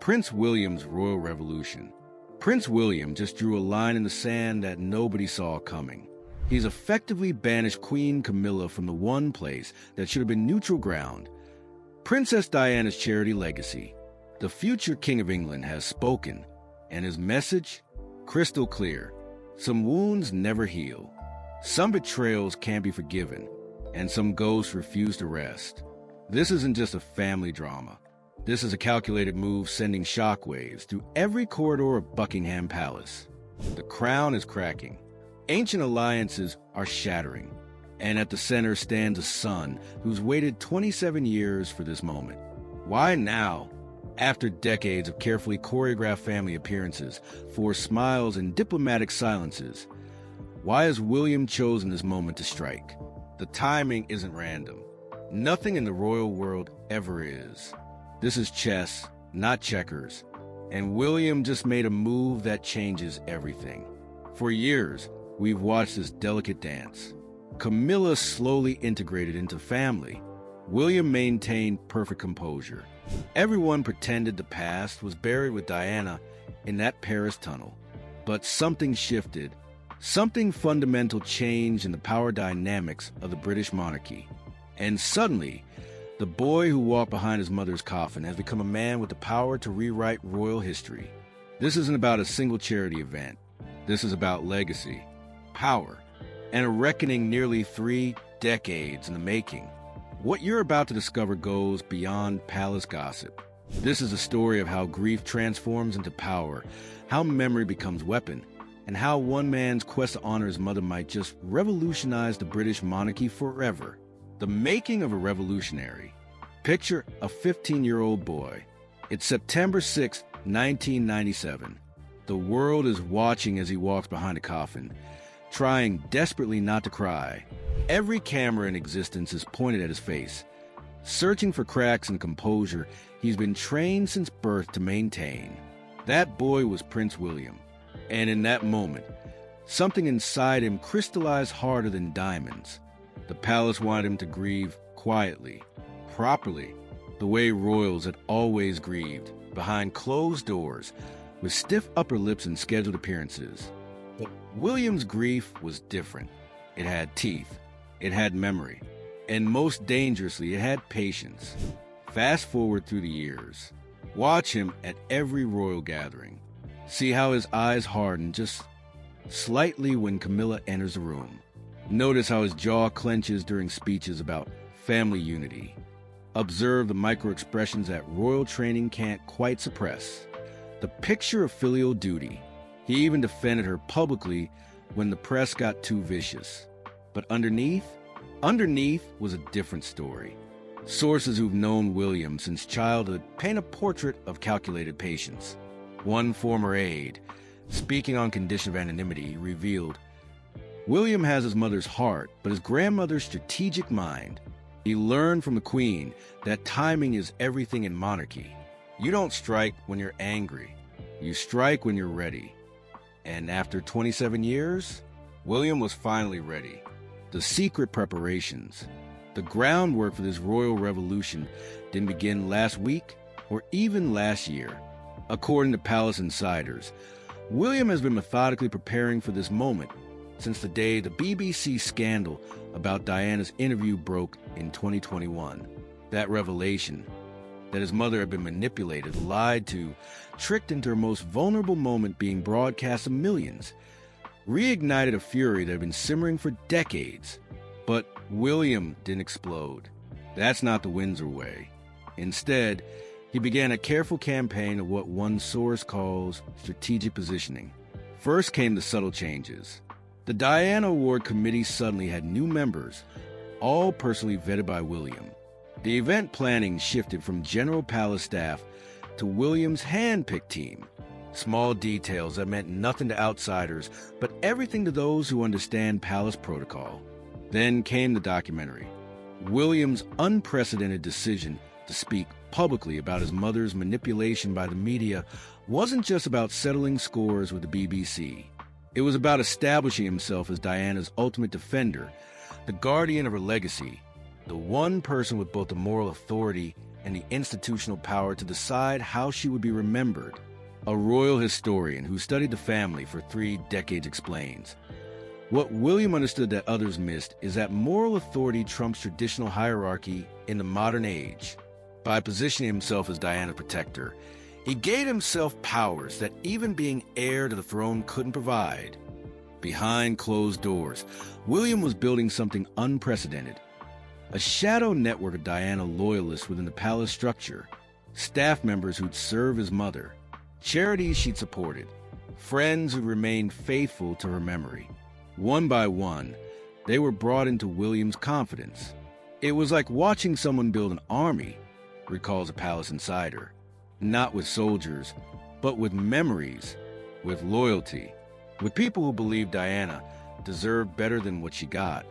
Prince William's royal revolution. Prince William just drew a line in the sand that nobody saw coming. He's effectively banished Queen Camilla from the one place that should have been neutral ground. Princess Diana's charity legacy. The future King of England has spoken, and his message? Crystal clear. Some wounds never heal. Some betrayals can't be forgiven, and some ghosts refuse to rest. This isn't just a family drama. This is a calculated move sending shockwaves through every corridor of Buckingham Palace. The crown is cracking. Ancient alliances are shattering. And at the center stands a son who's waited 27 years for this moment. Why now? After decades of carefully choreographed family appearances, forced smiles, and diplomatic silences, why has William chosen this moment to strike? The timing isn't random. Nothing in the royal world ever is. This is chess, not checkers, and William just made a move that changes everything. For years, we've watched this delicate dance. Camilla slowly integrated into family. William maintained perfect composure. Everyone pretended the past was buried with Diana in that Paris tunnel. But something shifted. Something fundamental changed in the power dynamics of the British monarchy. And suddenly, the boy who walked behind his mother's coffin has become a man with the power to rewrite royal history. This isn't about a single charity event. This is about legacy, power, and a reckoning nearly 3 decades in the making. What you're about to discover goes beyond palace gossip. This is a story of how grief transforms into power, how memory becomes weapon, and how one man's quest to honor his mother might just revolutionize the British monarchy forever. The making of a revolutionary. Picture a 15-year-old boy. It's September 6, 1997. The world is watching as he walks behind a coffin, trying desperately not to cry. Every camera in existence is pointed at his face, searching for cracks in the composure he's been trained since birth to maintain. That boy was Prince William, and in that moment, something inside him crystallized harder than diamonds. The palace wanted him to grieve quietly, properly, the way royals had always grieved, behind closed doors, with stiff upper lips and scheduled appearances. But William's grief was different. It had teeth, it had memory, and most dangerously, it had patience. Fast forward through the years. Watch him at every royal gathering. See how his eyes harden just slightly when Camilla enters the room. Notice how his jaw clenches during speeches about family unity. Observe the micro-expressions that royal training can't quite suppress. The picture of filial duty. He even defended her publicly when the press got too vicious. But underneath was a different story. Sources who've known William since childhood paint a portrait of calculated patience. One former aide, speaking on condition of anonymity, revealed, William has his mother's heart, but his grandmother's strategic mind. He learned from the Queen that timing is everything in monarchy. You don't strike when you're angry. You strike when you're ready. And after 27 years, William was finally ready. The secret preparations, the groundwork for this royal revolution didn't begin last week or even last year. According to palace insiders, William has been methodically preparing for this moment since the day the BBC scandal about Diana's interview broke in 2021. That revelation, that his mother had been manipulated, lied to, tricked into her most vulnerable moment being broadcast to millions, reignited a fury that had been simmering for decades. But William didn't explode. That's not the Windsor way. Instead, he began a careful campaign of what one source calls strategic positioning. First came the subtle changes. The Diana Award Committee suddenly had new members, all personally vetted by William. The event planning shifted from general palace staff to William's hand-picked team. Small details that meant nothing to outsiders, but everything to those who understand palace protocol. Then came the documentary. William's unprecedented decision to speak publicly about his mother's manipulation by the media wasn't just about settling scores with the BBC. It was about establishing himself as Diana's ultimate defender, the guardian of her legacy. the one person with both the moral authority and the institutional power to decide how she would be remembered. A royal historian who studied the family for 3 decades explains, "What William understood that others missed is that moral authority trumps traditional hierarchy in the modern age. By positioning himself as Diana's protector, he gave himself powers that even being heir to the throne couldn't provide." Behind closed doors, William was building something unprecedented. A shadow network of Diana loyalists within the palace structure, staff members who'd serve his mother, charities she'd supported, friends who remained faithful to her memory. One by one, they were brought into William's confidence. "It was like watching someone build an army," recalls a palace insider. "Not with soldiers, but with memories, with loyalty, with people who believed Diana deserved better than what she got."